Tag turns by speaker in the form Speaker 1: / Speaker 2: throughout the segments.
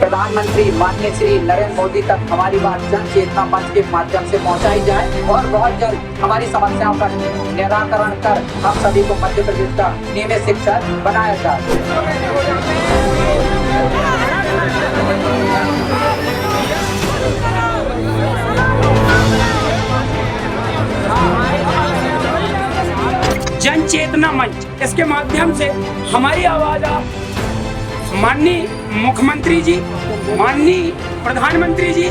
Speaker 1: प्रधानमंत्री माननीय श्री नरेंद्र मोदी तक हमारी बात जन चेतना मंच के माध्यम से पहुंचाई जाए और बहुत जल्द हमारी समस्याओं का निराकरण कर हम सभी को मध्य प्रदेश का नियमित शिक्षक बनाया जाए।
Speaker 2: जन चेतना मंच, इसके माध्यम से हमारी आवाज आप माननीय मुख्यमंत्री जी, माननीय प्रधानमंत्री जी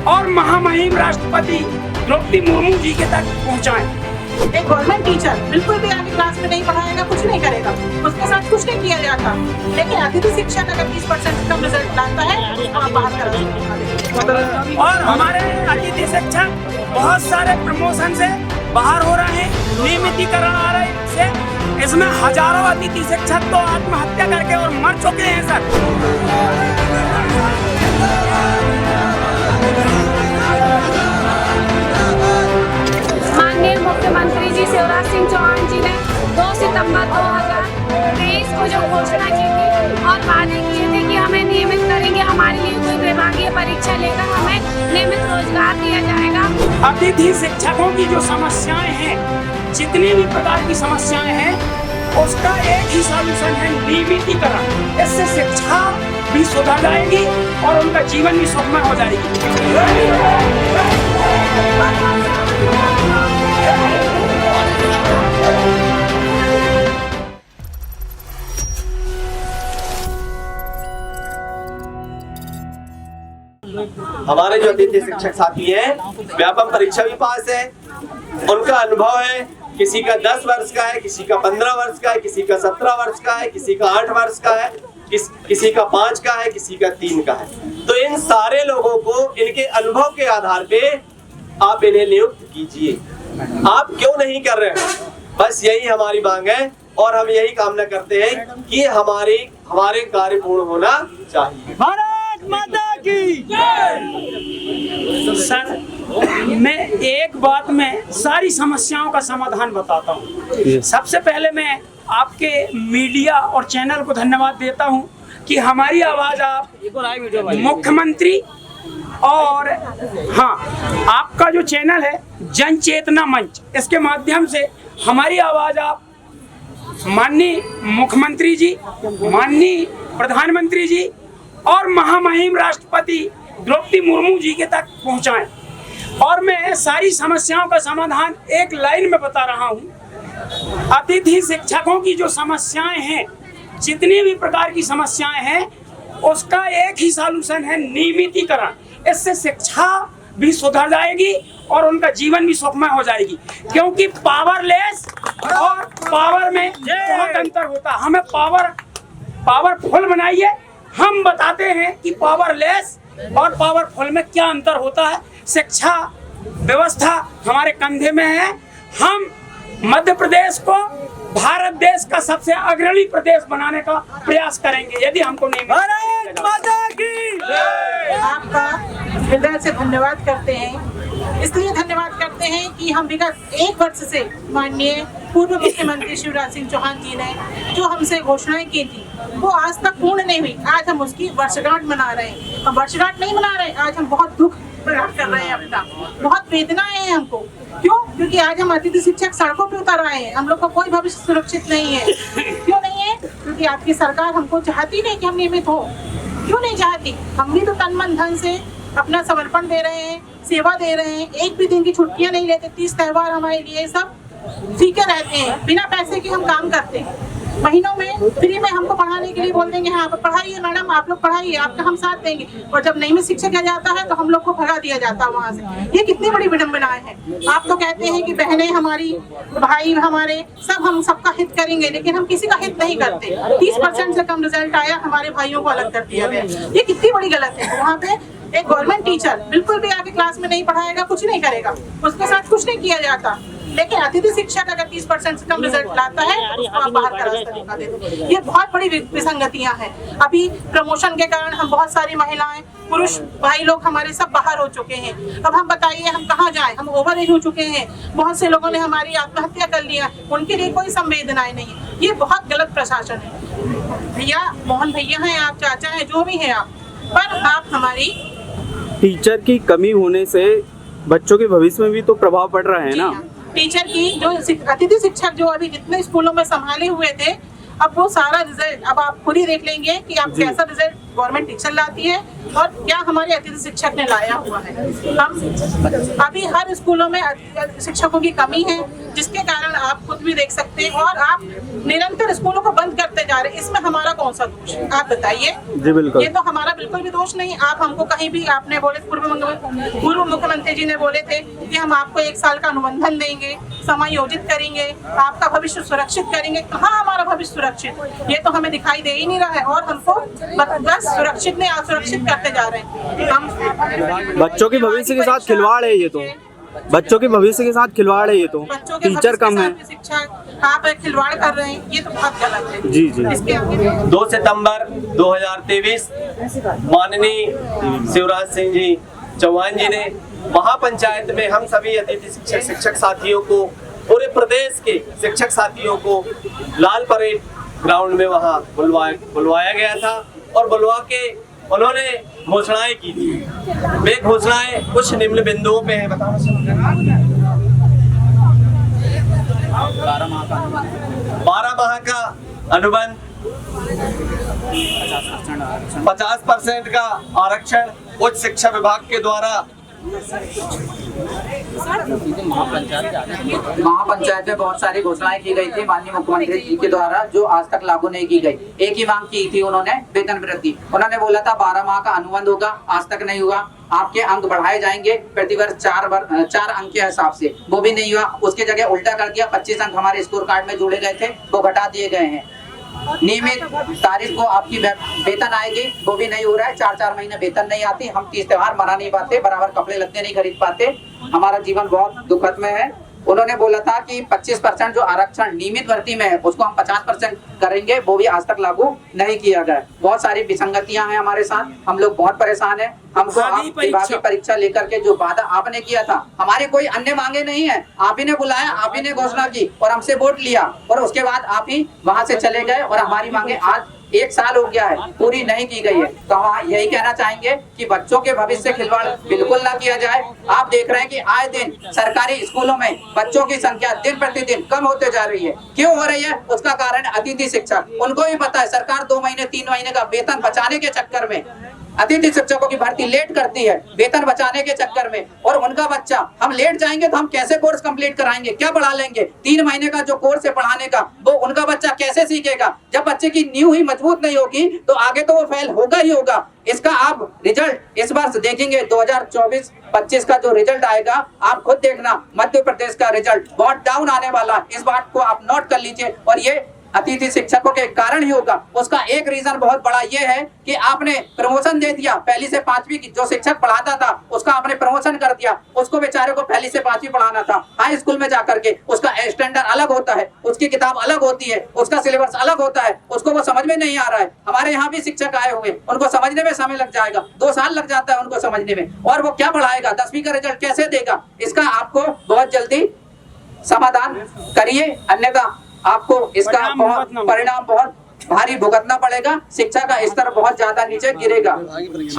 Speaker 2: और महामहिम राष्ट्रपति द्रौपदी मुर्मू जी के तक पहुंचाएं।
Speaker 3: एक गवर्नमेंट टीचर बिल्कुल भी आगे क्लास में नहीं पढ़ाएगा, कुछ नहीं करेगा, उसके साथ कुछ नहीं किया जाता। लेकिन अतिथि शिक्षक अगर 20% कम रिजल्ट लाता है तो आप बाहर करा सकते।
Speaker 2: और हमारे अतिथि शिक्षक बहुत सारे प्रमोशन से बाहर हो रहे हैं, नियमितीकरण आ रहे हैं से इसमें हजारों अतिथि शिक्षक तो आत्महत्या करके और मर चुके हैं सर।
Speaker 4: माननीय मुख्यमंत्री जी शिवराज सिंह चौहान जी ने 2 सितंबर 2023 को जो घोषणा की थी और वादे किए थे कि हमें नियमित करेंगे, हमारे लिए कोई विभागीय परीक्षा लेकर हमें नियमित रोजगार दिया जाएगा।
Speaker 2: अतिथि शिक्षकों की जो समस्याएं हैं, जितनी भी प्रकार की समस्याएं हैं, उसका एक ही सॉल्यूशन है नियमितीकरण। इससे शिक्षा भी सुधर जाएगी और उनका जीवन भी सुखमय हो जाएगी।
Speaker 5: हमारे जो अतिथि शिक्षक साथी हैं, व्यापम परीक्षा भी पास है, उनका अनुभव है। किसी का 10 वर्ष का है, किसी का 15 वर्ष का है, किसी का 17 वर्ष का है, किसी का 8 वर्ष का है, किसी का 5 का है, किसी का 3 का है। तो इन सारे लोगों को इनके अनुभव के आधार पे आप इन्हें नियुक्त कीजिए। आप क्यों नहीं कर रहे हैं? बस यही हमारी मांग है और हम यही कामना करते हैं कि हमारे कार्य पूर्ण होना चाहिए।
Speaker 2: भारत माता की सर, मैं एक बात में सारी समस्याओं का समाधान बताता हूँ। सबसे पहले मैं आपके मीडिया और चैनल को धन्यवाद देता हूँ कि हमारी आवाज आप मुख्यमंत्री और हाँ, आपका जो चैनल है जन चेतना मंच, इसके माध्यम से हमारी आवाज आप माननीय मुख्यमंत्री जी, माननीय प्रधानमंत्री जी और महामहिम राष्ट्रपति द्रौपदी मुर्मू जी के तक पहुंचाएं। और मैं सारी समस्याओं का समाधान एक लाइन में बता रहा हूं। अतिथि शिक्षकों की जो समस्याएं हैं, जितनी भी प्रकार की समस्याएं हैं, उसका एक ही सॉल्यूशन है नियमितीकरण। इससे शिक्षा भी सुधर जाएगी और उनका जीवन भी सुखमय हो जाएगी। क्योंकि पावरलेस और पावर में बहुत अंतर होता है। हमें पावरफुल बनाइए। हम बताते हैं कि पावरलेस और पावरफुल में क्या अंतर होता है। शिक्षा व्यवस्था हमारे कंधे में है। हम मध्य प्रदेश को भारत देश का सबसे अग्रणी प्रदेश बनाने का प्रयास करेंगे यदि हमको नहीं। भारत माता की
Speaker 3: आपका हृदय से धन्यवाद करते हैं। इसलिए धन्यवाद करते हैं कि हम विगत 1 वर्ष से माननीय पूर्व मुख्यमंत्री शिवराज सिंह चौहान जी ने जो हमसे घोषणाएं की थी वो आज तक पूर्ण नहीं हुई। आज हम उसकी वर्षगांठ मना रहे हैं। हम वर्षगांठ नहीं मना रहे, आज हम बहुत दुख प्रकट कर रहे हैं अपना। बहुत वेदनाएं हैं हमको। क्यों? क्योंकि आज हम अतिथि शिक्षक सड़कों पे उतर आए हैं। हम लोग का कोई भविष्य सुरक्षित नहीं है। क्यों नहीं है? क्योंकि आपकी सरकार हमको चाहती नहीं कि हम नियमित हो। क्यों नहीं चाहती? हम भी तो तन मन धन से अपना समर्पण दे रहे हैं, सेवा दे रहे हैं। एक भी दिन की छुट्टियां नहीं लेते। 30 त्योहार हमारे लिए सब फीके रहते हैं। बिना पैसे के हम काम करते हैं। महीनों में फ्री में हमको पढ़ाने के लिए बोल देंगे, हाँ पढ़ाइए मैडम, आप लोग पढ़ाइए, आपका हम साथ देंगे। और जब नियमित शिक्षक आ जाता है तो हम लोग को भगा दिया जाता है वहाँ से। ये कितनी बड़ी विडम्बनाएं हैं। आप तो कहते हैं कि बहनें हमारी, भाई हमारे, सब हम सबका हित करेंगे, लेकिन हम किसी का हित नहीं करते। 30% से कम रिजल्ट आया, हमारे भाइयों को अलग कर दिया गया। ये कितनी बड़ी गलत है। वहाँ पे एक गवर्नमेंट टीचर बिल्कुल भी आगे क्लास में नहीं पढ़ाएगा, कुछ नहीं करेगा, उसके साथ कुछ नहीं किया जाता। लेकिन अतिथि शिक्षक अगर 30% से कम रिजल्ट लाता है तो उसको आप बाहर का रास्ता दिखा देते। ये बहुत बड़ी विसंगतियां हैं। अभी प्रमोशन के कारण हम बहुत सारी महिलाएं, पुरुष भाई लोग हमारे सब बाहर हो चुके हैं। अब हम बताइए हम कहाँ जाएं? हम ओवर एज हो चुके हैं। बहुत से लोगों ने हमारी आत्महत्या कर लिया, उनके लिए कोई संवेदनाएं नहीं है। ये बहुत गलत प्रशासन है। भैया, मोहन भैया हैं आप, चाचा हैं, जो भी हैं आप, पर आप हमारी
Speaker 6: टीचर की कमी होने से बच्चों के भविष्य में भी तो प्रभाव पड़ रहा है ना।
Speaker 3: टीचर की जो अतिथि शिक्षक जो अभी जितने स्कूलों में संभाले हुए थे, अब वो सारा रिजल्ट अब आप खुद ही देख लेंगे कि आप कैसा रिजल्ट गवर्नमेंट टीचर लाती है और क्या हमारे अतिथि शिक्षक ने लाया हुआ है। हम अभी हर स्कूलों में शिक्षकों की कमी है, जिसके कारण आप खुद भी देख सकते हैं, और आप निरंतर स्कूलों को बंद करते जा रहे हैं। इसमें हमारा कौन सा दोष है, आप बताइए।
Speaker 6: जी बिल्कुल।
Speaker 3: ये तो हमारा बिल्कुल भी दोष नहीं। आप हमको कहीं भी आपने बोले, पूर्व मुख्यमंत्री जी ने बोले थे कि हम आपको 1 साल का अनुबंधन देंगे, समायोजित करेंगे, आपका भविष्य सुरक्षित करेंगे। कहाँ हमारा भविष्य सुरक्षित, ये तो हमें दिखाई दे ही नहीं रहा है, और हमको बस सुरक्षित नहीं असुरक्षित करते जा रहे हैं। हम
Speaker 6: बच्चों के भविष्य के साथ खिलवाड़ है ये तो, बच्चों के भविष्य के साथ खिलवाड़ है ये तो।
Speaker 3: बच्चों के
Speaker 6: टीचर कम है,
Speaker 3: शिक्षा आप खिलवाड़ कर रहे हैं, ये तो बहुत गलत है।
Speaker 6: जी जी।
Speaker 3: इसके आगे
Speaker 5: 2 सितंबर 2023 माननीय शिवराज सिंह जी चौहान जी ने महापंचायत में हम सभी अतिथि शिक्षक साथियों को, पूरे प्रदेश के शिक्षक साथियों को लाल परेड ग्राउंड में वहाँ बुलवाया गया था, और बुलवा के उन्होंने घोषणाएं की थी। वे घोषणाएं कुछ निम्न बिंदुओं पे हैं, बताओ। 12 माह का अनुबंध, 50% का आरक्षण उच्च शिक्षा विभाग के द्वारा।
Speaker 1: महापंचायत में बहुत सारी घोषणाएं की गई थी माननीय मुख्यमंत्री जी के द्वारा, जो आज तक लागू नहीं की गई। एक ही मांग की थी उन्होंने, वेतन वृद्धि। उन्होंने बोला था 12 माह का अनुबंध होगा, आज तक नहीं हुआ। आपके अंक बढ़ाए जाएंगे प्रतिवर्ष 4 अंक के हिसाब से, वो भी नहीं हुआ। उसके जगह उल्टा कर दिया, 25 अंक हमारे स्कोर कार्ड में जोड़े गए थे, वो घटा दिए गए हैं। नियमित तारीख को आपकी वेतन आएगी, वो भी नहीं हो रहा है। 4 महीने वेतन नहीं आती, हम 30 त्योहार मना नहीं पाते, बराबर कपड़े लत्ते नहीं खरीद पाते, हमारा जीवन बहुत दुखद में है। उन्होंने बोला था कि 25% जो आरक्षण नियमित भर्ती में है उसको हम 50% करेंगे, वो भी आज तक लागू नहीं किया गया। बहुत सारी विसंगतियां हैं हमारे साथ, हम लोग बहुत परेशान हैं। हमको आप विभागीय परीक्षा लेकर के जो वादा आपने किया था, हमारी कोई अन्य मांगे नहीं है, आप ही ने बुलाया, आप ही ने घोषणा की और हमसे वोट लिया, और उसके बाद आप ही वहां से चले गए, और हमारी मांगे आज 1 साल हो गया है, पूरी नहीं की गई है। तो हम यही कहना चाहेंगे कि बच्चों के भविष्य से खिलवाड़ बिल्कुल ना किया जाए। आप देख रहे हैं कि आए दिन सरकारी स्कूलों में बच्चों की संख्या दिन प्रतिदिन कम होते जा रही है। क्यों हो रही है? उसका कारण अतिथि शिक्षक। उनको भी पता है सरकार 2 महीने 3 महीने का वेतन बचाने के चक्कर में अतिथि शिक्षकों की भर्ती लेट करती है, वेतन बचाने के चक्कर में। और उनका बच्चा, हम लेट जाएंगे तो हम कैसे कोर्स कंप्लीट कराएंगे, क्या पढ़ा लेंगे? 3 महीने का जो कोर्स है पढ़ाने का, वो उनका बच्चा कैसे सीखेगा? जब बच्चे की नींव ही मजबूत नहीं होगी तो आगे तो वो फेल होगा ही होगा। इसका आप रिजल्ट इस वर्ष देखेंगे, 2024-25 का जो रिजल्ट आएगा, आप खुद देखना, मध्य प्रदेश का रिजल्ट बहुत डाउन आने वाला है। इस बात को आप नोट कर लीजिए, और ये अतिथि शिक्षकों के कारण ही होगा। उसका एक रीजन बहुत बड़ा ये है कि आपने प्रमोशन दे दिया। 1ली से 5वीं की जो शिक्षक पढ़ाता था उसका आपने प्रमोशन कर दिया, उसको बेचारे को 1ली से 5वीं पढ़ाना था। हाई स्कूल में जाकर के उसका स्टैंडर्ड अलग होता है, उसकी किताब अलग होती है, उसका सिलेबस अलग होता है, उसको वो समझ में नहीं आ रहा है। हमारे यहाँ भी शिक्षक आए हुए, उनको समझने में समय लग जाएगा, 2 साल लग जाता है उनको समझने में, और वो क्या पढ़ाएगा? 10वीं का रिजल्ट कैसे देगा? इसका आपको बहुत जल्दी समाधान करिए, अन्यथा आपको इसका परिणाम बहुत भारी भुगतना पड़ेगा। शिक्षा का स्तर बहुत ज्यादा नीचे गिरेगा।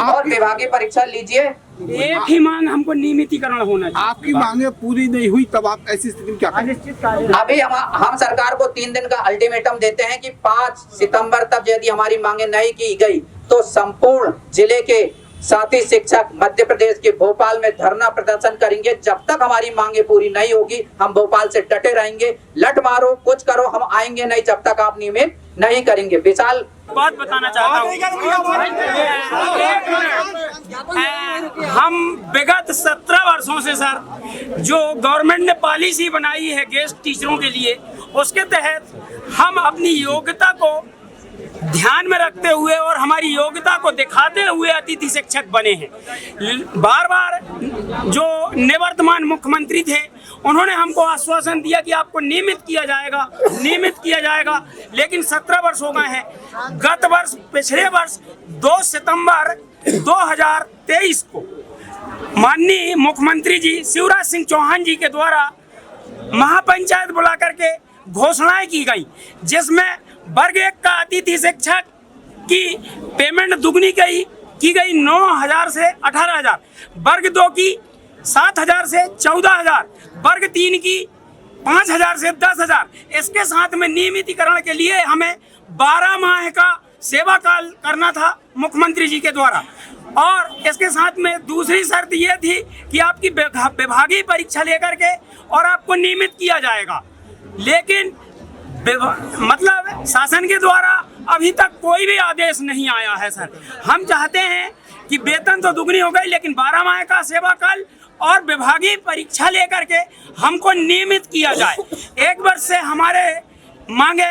Speaker 1: और विभागीय परीक्षा लीजिए।
Speaker 2: एक ही मांग हमको नियमितीकरण होना चाहिए।
Speaker 7: आपकी मांगे पूरी नहीं हुई तब आप ऐसी स्थिति में क्या करेंगे?
Speaker 1: अभी हम सरकार को 3 दिन का अल्टीमेटम देते हैं कि 5 सितंबर तक यदि हमारी मांगे नहीं की गई तो संपूर्ण जिले के साथी शिक्षक मध्य प्रदेश के भोपाल में धरना प्रदर्शन करेंगे। जब तक हमारी मांगे पूरी नहीं होगी हम भोपाल से डटे रहेंगे। लट मारो, कुछ करो, हम आएंगे नहीं जब तक आप नियमित नहीं करेंगे। विशाल
Speaker 2: बात बताना चाहता हूँ, हम विगत 17 वर्षों से सर जो गवर्नमेंट ने पॉलिसी बनाई है गेस्ट टीचरों के लिए, उसके तहत हम अपनी योग्यता को ध्यान में रखते हुए और हमारी योग्यता को दिखाते हुए अतिथि शिक्षक बने हैं। बार बार जो निवर्तमान मुख्यमंत्री थे उन्होंने हमको आश्वासन दिया कि आपको नियमित किया जाएगा, लेकिन 17 वर्ष हो गए हैं। गत वर्ष, पिछले वर्ष 2 सितंबर 2023 को माननीय मुख्यमंत्री जी शिवराज सिंह चौहान जी के द्वारा महापंचायत बुला करके घोषणाएं की गई, जिसमें वर्ग 1 का अतिथि शिक्षक की पेमेंट दुगनी की की गई 9,000 से 18,000, वर्ग 2 की 7,000 से 14,000, वर्ग 3 की 5,000 से 10,000। इसके साथ में नियमितीकरण के लिए हमें 12 माह का सेवा काल करना था मुख्यमंत्री जी के द्वारा, और इसके साथ में दूसरी शर्त ये थी कि आपकी विभागीय परीक्षा लेकर के और आपको नियमित किया जाएगा। लेकिन मतलब शासन के द्वारा अभी तक कोई भी आदेश नहीं आया है सर। हम चाहते हैं कि वेतन तो दुगनी हो गई, लेकिन 12 माह का सेवा काल और विभागीय परीक्षा लेकर के हमको नियमित किया जाए। 1 वर्ष से हमारे मांगे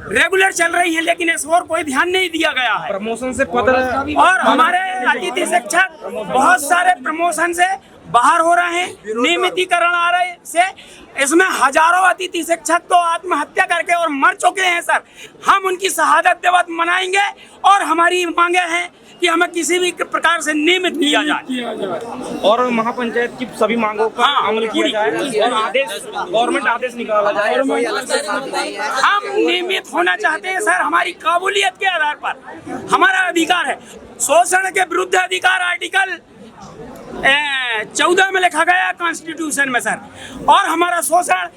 Speaker 2: रेगुलर चल रही हैं, लेकिन इस ओर कोई ध्यान नहीं दिया गया है।
Speaker 6: प्रमोशन से पद
Speaker 2: और हमारे अतिथि शिक्षक बहुत सारे प्रमोशन से बाहर हो रहे हैं, नियमितीकरण आ रहे से इसमें हजारों अतिथि शिक्षक तो आत्महत्या करके और मर चुके हैं सर। हम उनकी शहादत दिवस मनाएंगे और हमारी मांगे हैं कि हमें किसी भी प्रकार से नियमित किया जाए
Speaker 6: और महापंचायत की सभी मांगों पर अमल किया जाए और आदेश गवर्नमेंट आदेश निकाला जाए।
Speaker 2: हम नियमित होना चाहते हैं सर, हमारी काबुलियत के आधार पर हमारा अधिकार है। शोषण के विरुद्ध अधिकार आर्टिकल 14 में लिखा गया कॉन्स्टिट्यूशन में सर, और हमारा शोषण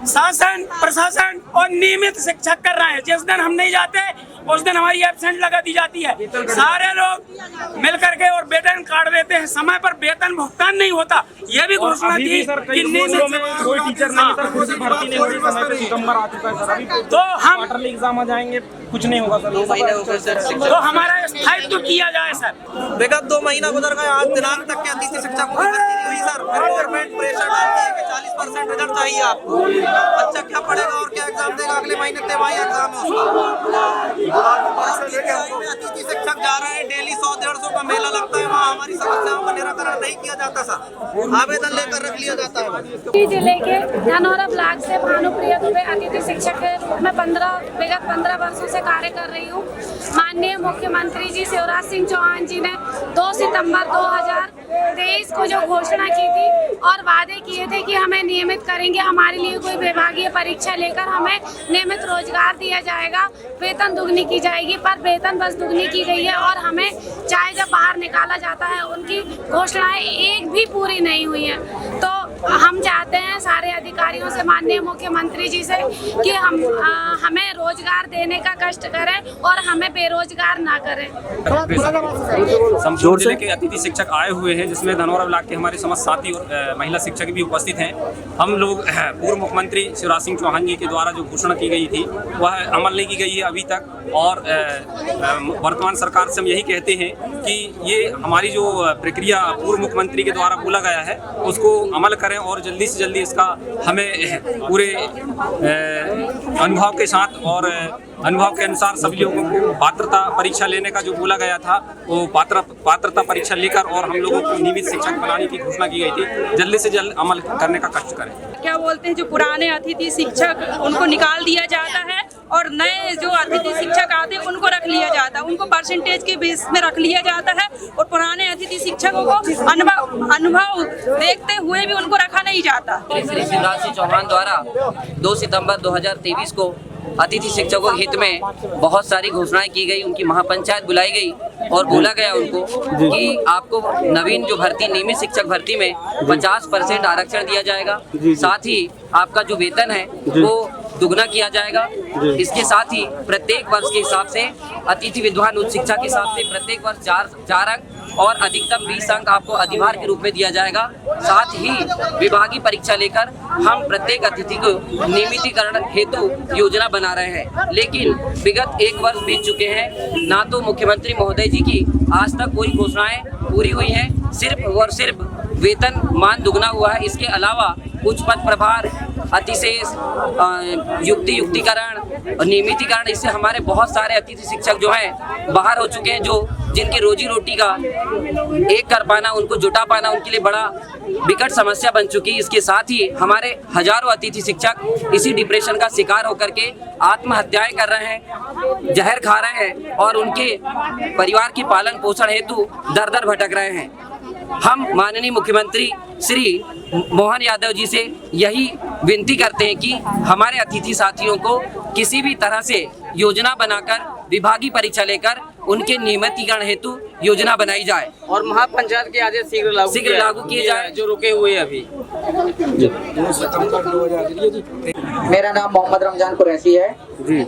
Speaker 2: शासन प्रशासन और नियमित शिक्षक कर रहे हैं। जिस दिन हम नहीं जाते उस दिन हमारी एब्सेंट लगा दी जाती है। सारे लोग मिल करके और वेतन काट देते हैं, समय पर वेतन भुगतान नहीं होता। ये भी घोषणा थी कि नियमित
Speaker 6: कोई टीचर नहीं सर, कोई भर्ती नहीं हो रही, समय पे सितंबर आ चुका है सर। अभी
Speaker 2: तो हम
Speaker 6: क्वार्टरली एग्जाम आ जाएंगे, कुछ नहीं होगा सर।
Speaker 2: तो हमारा स्थायित्व किया जाए सर।
Speaker 8: विगत 2 महीना गुजर गए, आज दिनांक तक के अतिथि शिक्षकों की भर्ती नहीं हुई सर। फिर गवर्नमेंट प्रेशर डालती है कि 40% रिजल्ट चाहिए आपको। बच्चा क्या पढ़ेगा और क्या एग्जाम देगा? अगले महीने तिमाही एग्जाम है उसका। अतिथि शिक्षक जा रहे हैं, डेली 100-150 का मेला लगता है, वहाँ हमारी समस्याओं का निराकरण नहीं किया जाता सर, आवेदन लेकर रख लिया जाता है।
Speaker 4: जिले के धनौरा ब्लॉक से भानुप्रिया दुबे अतिथि शिक्षक के रूप में विगत 15 वर्षों से कार्य कर रही हूँ। माननीय मुख्यमंत्री जी शिवराज सिंह चौहान जी ने 2 सितंबर 2023 को जो घोषणा की थी और वादे किए थे कि हमें नियमित करेंगे, हमारे लिए कोई विभागीय परीक्षा लेकर हमें नियमित रोजगार दिया जाएगा, वेतन दुगनी की जाएगी, पर वेतन बस दुगनी की गई है और हमें चाहे जब बाहर निकाला जाता है उनकी घोषणाएं एक भी पूरी नहीं हुई है। तो हम चाहते हैं सारे अधिकारियों से, माननीय मुख्यमंत्री जी से, कि हमें रोजगार देने का कष्ट करें और हमें बेरोजगार ना करें।
Speaker 9: शमशेरपुर जिले के अतिथि शिक्षक आए हुए हैं, जिसमें धनौरा ब्लॉक के हमारे समस्त साथी और महिला शिक्षक भी उपस्थित हैं। हम लोग पूर्व मुख्यमंत्री शिवराज सिंह चौहान जी के द्वारा जो घोषणा की गई थी वह अमल नहीं की गई है अभी तक, और वर्तमान सरकार से हम यही कहते हैं कि ये हमारी जो प्रक्रिया पूर्व मुख्यमंत्री के द्वारा बोला गया है उसको अमल करें और जल्दी से जल्दी इसका हमें पूरे अनुभव के साथ और अनुभव के अनुसार सभी लोगों को पात्रता परीक्षा लेने का जो बोला गया था वो पात्रता परीक्षा लेकर और हम लोगों को नियमित शिक्षक बनाने की घोषणा की गई थी, जल्दी से जल्द अमल करने का कष्ट करें।
Speaker 10: क्या बोलते हैं, जो पुराने अतिथि शिक्षक उनको निकाल दिया जाता है और नए जो अतिथि शिक्षक आते हैं उनको रख लिया जाता है, उनको परसेंटेज के बेस में रख लिया जाता है और पुराने अतिथि शिक्षकों को अनुभव देखते हुए भी उनको रखा नहीं जाता।
Speaker 11: श्री शिवराज सिंह चौहान द्वारा 2 सितंबर 2023 को अतिथि शिक्षकों के हित में बहुत सारी घोषणाएं की गई, उनकी महापंचायत बुलाई गई और बोला गया उनको कि आपको नवीन जो भर्ती नियमित शिक्षक भर्ती में 50% आरक्षण दिया जाएगा, साथ ही आपका जो वेतन है वो दुगना किया जाएगा। इसके साथ ही प्रत्येक वर्ष के हिसाब से अतिथि विद्वान उच्च शिक्षा के हिसाब से प्रत्येक वर्ष 4 अंक और अधिकतम 20 अंक आपको अधिभार के रूप में दिया जाएगा। साथ ही विभागीय परीक्षा लेकर हम प्रत्येक अतिथि को नियमितीकरण हेतु योजना बना रहे हैं, लेकिन विगत 1 वर्ष बीत चुके हैं, ना तो मुख्यमंत्री महोदय जी की आज तक कोई घोषणाएं पूरी हुई हैं, सिर्फ और सिर्फ वेतन मान दुगना हुआ है। इसके अलावा उच्च पद प्रभार, अतिशेष, युक्तिकरण और नियमितीकरण, इससे हमारे बहुत सारे अतिथि शिक्षक जो हैं बाहर हो चुके हैं, जो जिनकी रोजी रोटी का एक कर पाना, उनको जुटा पाना उनके लिए बड़ा विकट समस्या बन चुकी है। इसके साथ ही हमारे हजारों अतिथि शिक्षक इसी डिप्रेशन का शिकार होकर के आत्महत्याएं कर रहे हैं, जहर खा रहे हैं और उनके परिवार की पालन पोषण हेतु दर दर भटक रहे हैं। हम माननीय मुख्यमंत्री श्री मोहन यादव जी से यही विनती करते हैं कि हमारे अतिथि साथियों को किसी भी तरह से योजना बनाकर विभागीय परीक्षा लेकर उनके नियमितीकरण हेतु योजना बनाई जाए
Speaker 8: और महापंचायत के आदेश शीघ्र लागू
Speaker 11: किए जाए
Speaker 8: जो रुके हुए अभी।
Speaker 1: मेरा नाम मोहम्मद रमजान कुरैशी है
Speaker 6: जी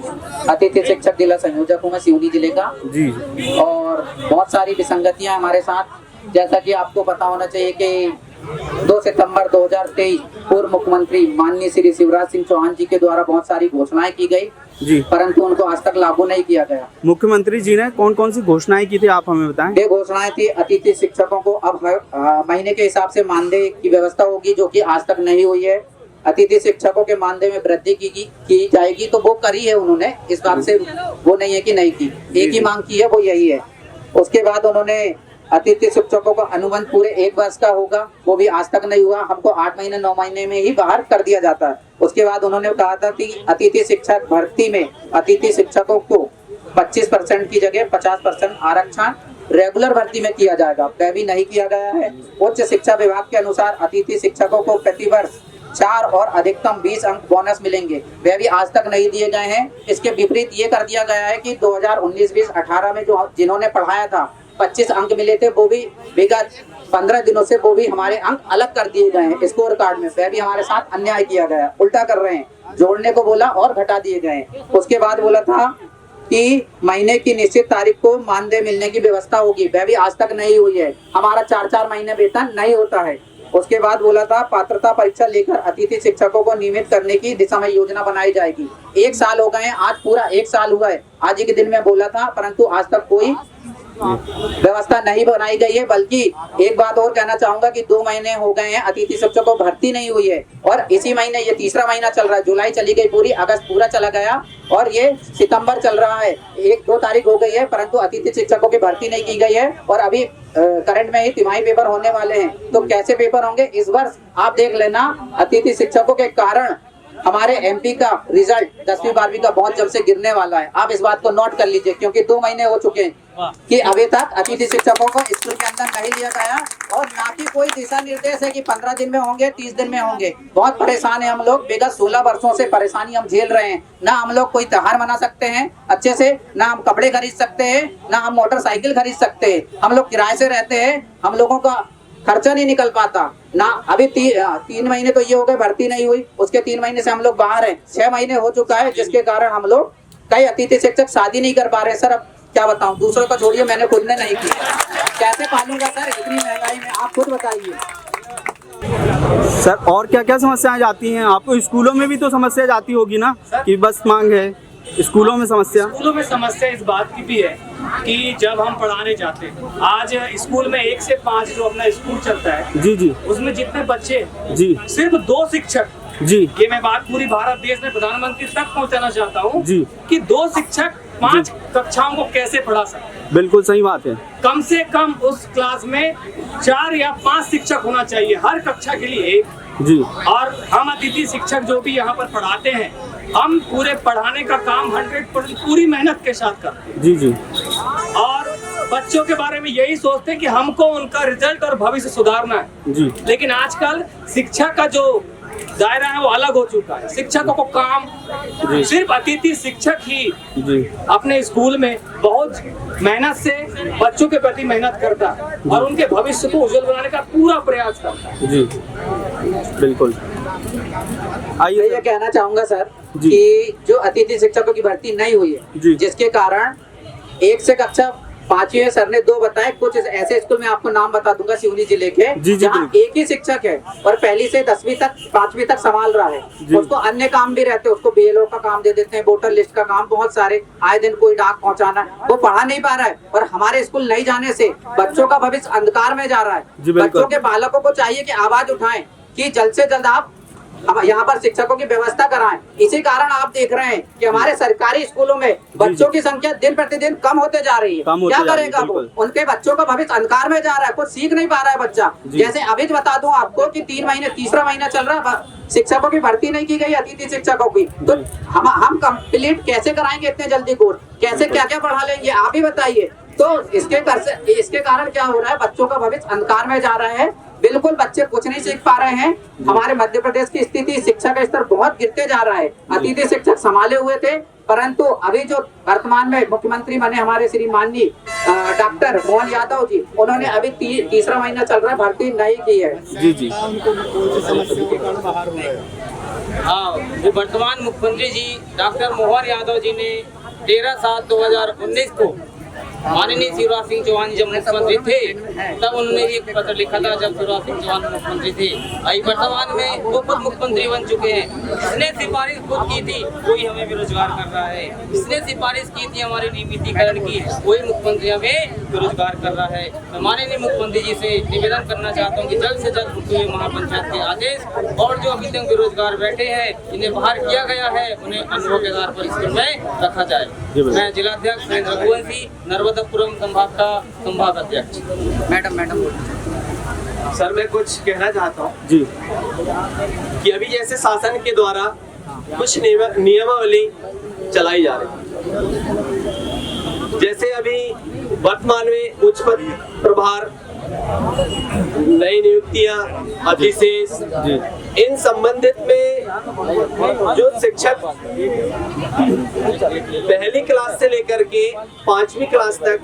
Speaker 1: अतिथि शिक्षक जिला संयोजक हूँ मैं सिवनी जिले का।
Speaker 6: जी
Speaker 1: और बहुत सारी विसंगतियां हमारे साथ, जैसा कि आपको पता होना चाहिए कि 2 सितंबर 2023 पूर्व मुख्यमंत्री माननीय श्री शिवराज सिंह चौहान जी के द्वारा बहुत सारी घोषणाएं की गई,
Speaker 6: जी
Speaker 1: परंतु उनको आज तक लागू नहीं किया गया।
Speaker 6: मुख्यमंत्री जी ने कौन कौन सी घोषणाएं की थी, आप हमें बताएं।
Speaker 1: ये घोषणाएं थी अतिथि शिक्षकों को अब महीने के हिसाब से मानदेय की व्यवस्था होगी, जो कि आज तक नहीं हुई है। अतिथि शिक्षकों के मानदेय में वृद्धि की जाएगी, तो वो करी है उन्होंने, इस बात से वो नहीं है कि नहीं की, एक ही मांग की है, वो यही है। उसके बाद उन्होंने अतिथि शिक्षकों का अनुबंध पूरे 1 वर्ष का होगा, वो भी आज तक नहीं हुआ। हमको 8 महीने 9 महीने में ही बाहर कर दिया जाता है। उसके बाद उन्होंने कहा था कि अतिथि शिक्षक भर्ती में अतिथि शिक्षकों को 25% की जगह 50% आरक्षण रेगुलर भर्ती में किया जाएगा, वह भी नहीं किया गया है। उच्च शिक्षा विभाग के अनुसार अतिथि शिक्षकों को प्रतिवर्ष 4 और अधिकतम 20 अंक बोनस मिलेंगे, वह भी आज तक नहीं दिए गए हैं। इसके विपरीत ये कर दिया गया है कि 2019-20-18 में जो जिन्होंने पढ़ाया था 25 अंक मिले थे, वो भी विगत 15 दिनों से वो भी हमारे अंक अलग कर दिए गए हैं स्कोर कार्ड में, वह भी हमारे साथ अन्याय किया गया, उल्टा कर रहे हैं। जोड़ने को बोला और घटा दिए गए। उसके बाद बोला था कि महीने की निश्चित तारीख को मानदेय मिलने की व्यवस्था होगी, वह भी आज तक नहीं हुई है। हमारा 4-4 महीने वेतन नहीं होता है। उसके बाद बोला था पात्रता परीक्षा लेकर अतिथि शिक्षकों को नियमित करने की दिशा में योजना बनाई जाएगी। 1 साल हो गए हैं, आज पूरा 1 साल हुआ है, आज ही के दिन में बोला था, परंतु आज तक कोई व्यवस्था नहीं बनाई गई है। बल्कि एक बात और कहना चाहूंगा कि 2 महीने हो गए हैं अतिथि शिक्षकों भर्ती नहीं हुई है, और इसी महीने ये 3रा महीना चल रहा है। जुलाई चली गई पूरी, अगस्त पूरा चला गया और ये सितंबर चल रहा है, 1-2 तारीख हो गई है, परंतु अतिथि शिक्षकों की भर्ती नहीं की गई है। और अभी करंट में ही तिमाही पेपर होने वाले हैं, तो कैसे पेपर होंगे इस वर्ष आप देख लेना। अतिथि शिक्षकों के कारण हमारे एमपी का रिजल्ट 10वीं 12वीं का बहुत जल्द से गिरने वाला है। आप इस बात को नोट कर लीजिए, क्योंकि 2 महीने हो चुके हैं कि अभी तक अतिथि शिक्षकों को स्कूल के अंदर नहीं लिया गया, और ना कि कोई दिशा निर्देश है कि 15 दिन में होंगे, 30 दिन में होंगे। बहुत परेशान है हम लोग, विगत 16 वर्षों से परेशानी हम झेल रहे हैं। ना हम लोग कोई त्योहार मना सकते हैं अच्छे से, ना हम कपड़े खरीद सकते हैं, ना हम मोटरसाइकिल खरीद सकते हैं। हम लोग किराए से रहते हैं, हम लोगों का खर्चा नहीं निकल पाता ना। अभी 3 महीने तो ये हो गए भर्ती नहीं हुई, उसके 3 महीने से हम लोग बाहर हैं, 6 महीने हो चुका है, जिसके कारण हम लोग कई अतिथि शिक्षक शादी नहीं कर पा रहे। सर अब क्या बताऊं, दूसरों का छोड़िए, मैंने खुद ने नहीं किया, कैसे पालूंगा सर इतनी महंगाई में, आप खुद बताइए।
Speaker 6: सर और क्या क्या समस्याएं जाती हैं आपको? स्कूलों में भी तो समस्या जाती होगी ना, कि बस मांग है, स्कूलों में समस्या?
Speaker 2: स्कूलों में समस्या इस बात की भी है कि जब हम पढ़ाने जाते हैं, आज स्कूल में 1 से 5 जो अपना स्कूल चलता है, जी जी, उसमें जितने बच्चे, जी, सिर्फ 2 शिक्षक, जी, ये मैं बात पूरी भारत देश में प्रधानमंत्री तक पहुंचाना चाहता हूं, जी, कि 2 शिक्षक 5 कक्षाओं को कैसे पढ़ा सकते।
Speaker 6: बिल्कुल सही बात है।
Speaker 2: कम से कम उस क्लास में 4 या 5 शिक्षक होना चाहिए, हर कक्षा के लिए 1, जी। और हम अतिथि शिक्षक जो भी यहाँ पर पढ़ाते हैं, हम पूरे पढ़ाने का काम 100% पूरी मेहनत के साथ करते हैं, जी जी, और बच्चों के बारे में यही सोचते हैं कि हमको उनका रिजल्ट और भविष्य सुधारना है, जी। लेकिन आजकल शिक्षा का जो दायरा है वो अलग हो चुका है। शिक्षकों को काम सिर्फ अतिथि शिक्षक ही, जी, अपने स्कूल में बहुत मेहनत से बच्चों के प्रति मेहनत करता है और उनके भविष्य को उज्जवल बनाने का पूरा प्रयास करता है, जी। बिल्कुल।
Speaker 1: आइए, ये कहना चाहूंगा सर कि जो अतिथि शिक्षकों की भर्ती नहीं हुई है, जिसके कारण 1 से कक्षा 5वीं में सर ने 2 बताए। कुछ ऐसे स्कूल में आपको नाम बता दूंगा सिवनी जिले के, जहाँ 1 ही शिक्षक है और पहली से 10वीं तक 5वीं तक संभाल रहा है, उसको अन्य काम भी रहते हैं, उसको BLO का काम दे देते हैं, वोटर लिस्ट का काम, बहुत सारे, आए दिन कोई डाक पहुंचाना, वो पढ़ा नहीं पा रहा है। और हमारे स्कूल नहीं जाने से बच्चों का भविष्य अंधकार में जा रहा है। बच्चों के पालकों को चाहिए कि आवाज उठाएं कि जल्द से जल्द आप यहाँ पर शिक्षकों की व्यवस्था कराएं। इसी कारण आप देख रहे हैं कि हमारे सरकारी स्कूलों में बच्चों की संख्या दिन प्रतिदिन कम होते जा रही है। क्या करेगा वो? उनके बच्चों का भविष्य अंधकार में जा रहा है, कुछ सीख नहीं पा रहा है बच्चा। जैसे अभी बता दूं आपको कि 3 महीने 3रा महीना चल रहा है, शिक्षकों की भर्ती नहीं की गई अतिथि शिक्षकों की, तो हम कंप्लीट कैसे कराएंगे इतने जल्दी कोर्स? कैसे क्या क्या पढ़ा लेंगे आप ही बताइए। तो इसके कारण क्या हो रहा है, बच्चों का भविष्य अंधकार में जा रहा है। बिल्कुल बच्चे कुछ नहीं सीख पा रहे हैं। हमारे मध्य प्रदेश की स्थिति, शिक्षा का स्तर बहुत गिरते जा रहा है। अतिथि शिक्षक संभाले हुए थे, परंतु अभी जो वर्तमान में मुख्यमंत्री बने हमारे श्री माननीय डॉक्टर मोहन यादव जी, उन्होंने अभी तीसरा महीना चल रहा है, भर्ती नहीं की है।
Speaker 6: जी जी।
Speaker 12: हाँ, जो वर्तमान मुख्यमंत्री जी डॉक्टर मोहन यादव जी ने 13/7/2019 को माननीय शिवराज सिंह चौहान जब मुख्यमंत्री थे तब उन्होंने एक पत्र लिखा था, जब शिवराज सिंह चौहान मुख्यमंत्री थे। अभी वर्तमान में वो खुद मुख्यमंत्री बन चुके हैं। इसने सिफारिश खुद की थी, कोई हमें बेरोजगार कर रहा है। इसने सिफारिश की थी हमारी नियमितीकरण की, वही मुख्यमंत्री हमें बेरोजगार कर रहा है। तो माननीय मुख्यमंत्री जी से निवेदन करना चाहता हूँ कि जल्द से जल्द हुए महापंचायत के आदेश और जो अभी तक बेरोजगार बैठे हैं इन्हें बाहर किया गया है, उन्हें अनुभव के आधार पर स्कूल में रखा जाए। मैं जिलाध्यक्ष रघुवंशी, नर्मदापुरम संभाग का संभाग अध्यक्ष।
Speaker 1: मैडम
Speaker 5: सर मैं कुछ कहना चाहता हूँ
Speaker 6: जी
Speaker 5: कि अभी जैसे शासन के द्वारा कुछ नियमावली चलाई जा रही है, जैसे अभी वर्तमान में उच्च पद प्रभार, नई नियुक्तियां, अधिशेष, इन संबंधित में जो शिक्षक पहली क्लास से लेकर के 5वीं क्लास तक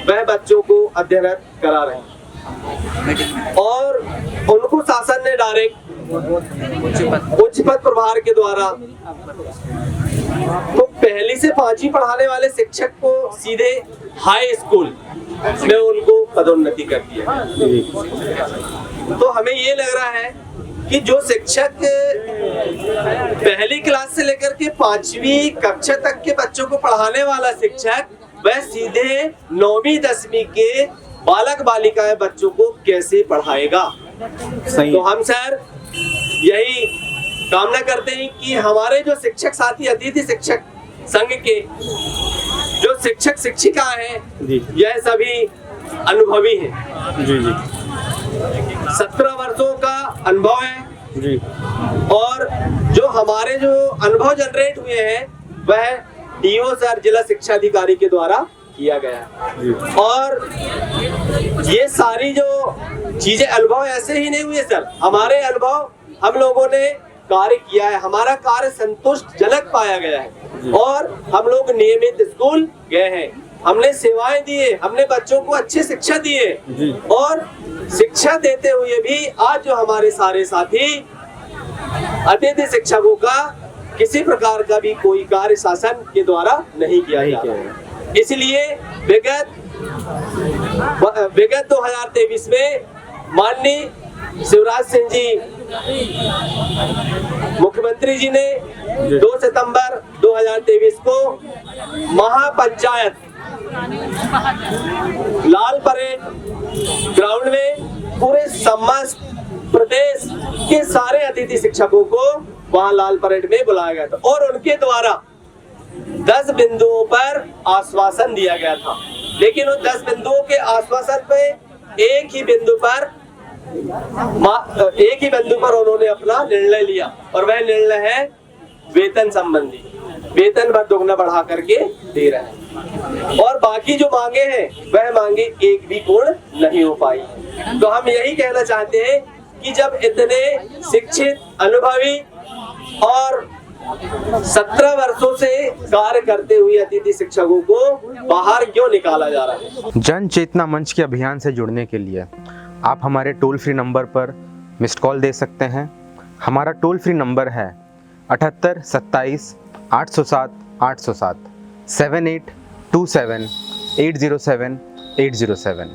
Speaker 5: वह बच्चों को अध्ययनरत करा रहे हैं और उनको शासन ने डायरेक्ट उच्च पद प्रभार के द्वारा तो पहली से 5वीं पढ़ाने वाले शिक्षक को सीधे हाई स्कूल में उनको पदोन्नति कर दिया। तो हमें ये लग रहा है कि जो शिक्षक पहली क्लास से लेकर के 5वीं कक्षा तक के बच्चों को पढ़ाने वाला शिक्षक वह सीधे 9वीं 10वीं के बालक बालिकाएं बच्चों को कैसे पढ़ाएगा। तो हम सर यही कामना करते हैं कि हमारे जो शिक्षक साथी अतिथि शिक्षक संघ के जो शिक्षक शिक्षिका हैं यह सभी अनुभवी हैं
Speaker 6: जी जी।
Speaker 5: 17 वर्षों का अनुभव है
Speaker 6: जी।
Speaker 5: और जो हमारे जो अनुभव जनरेट हुए हैं वह डीओ सर जिला शिक्षा अधिकारी के द्वारा किया गया है। और ये सारी जो चीजें अनुभव ऐसे ही नहीं हुए सर, हमारे अनुभव हम लोगों ने कार्य किया है, हमारा कार्य संतुष्टजनक पाया गया है और हम लोग नियमित स्कूल गए हैं, हमने सेवाएं दी है, हमने बच्चों को अच्छी शिक्षा दी है और शिक्षा देते हुए भी आज जो हमारे सारे साथी अतिथि शिक्षकों का किसी प्रकार का भी कोई कार्य शासन के द्वारा नहीं किया गया। इसलिए विगत 2023 में माननीय शिवराज सिंह जी मुख्यमंत्री जी ने 2 सितंबर 2023 को महापंचायत लाल परेड ग्राउंड में पूरे समस्त प्रदेश के सारे अतिथि शिक्षकों को वहां लाल परेड में बुलाया गया था और उनके द्वारा 10 बिंदुओं पर आश्वासन दिया गया था। लेकिन उन 10 बिंदुओं के आश्वासन पे एक ही बिंदु पर उन्होंने अपना निर्णय लिया और वह निर्णय है वेतन संबंधी। वेतन भर दोगुना बढ़ा करके दे रहे हैं और बाकी जो मांगे हैं वह मांगे एक भी पूर्ण नहीं हो पाई। तो हम यही कहना चाहते हैं कि जब इतने शिक्षित, अनुभवी और 17 वर्षों से कार्य करते हुए अतिथि शिक्षकों को बाहर क्यों निकाला जा रहा है।
Speaker 13: जन चेतना मंच के अभियान से जुड़ने के लिए आप हमारे टोल फ्री नंबर पर मिस्ड कॉल दे सकते हैं। हमारा टोल फ्री नंबर है 78 27 807 807 7827 807 807।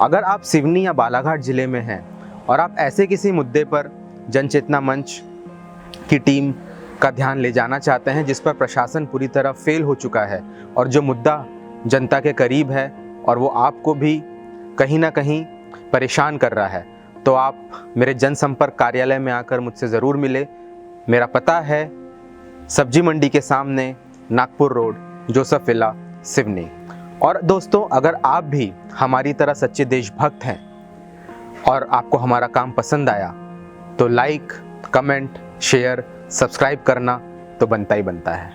Speaker 13: अगर आप सिवनी या बालाघाट ज़िले में हैं और आप ऐसे किसी मुद्दे पर जन चेतना मंच की टीम का ध्यान ले जाना चाहते हैं जिस पर प्रशासन पूरी तरह फेल हो चुका है और जो मुद्दा जनता के करीब है और वो आपको भी कहीं ना कहीं परेशान कर रहा है, तो आप मेरे जनसंपर्क कार्यालय में आकर मुझसे ज़रूर मिले। मेरा पता है सब्जी मंडी के सामने, Nagpur road, Joseph villa, Seoni. और दोस्तों, अगर आप भी हमारी तरह सच्चे देशभक्त हैं और आपको हमारा काम पसंद आया तो लाइक, कमेंट, शेयर, सब्सक्राइब करना तो बनता ही बनता है।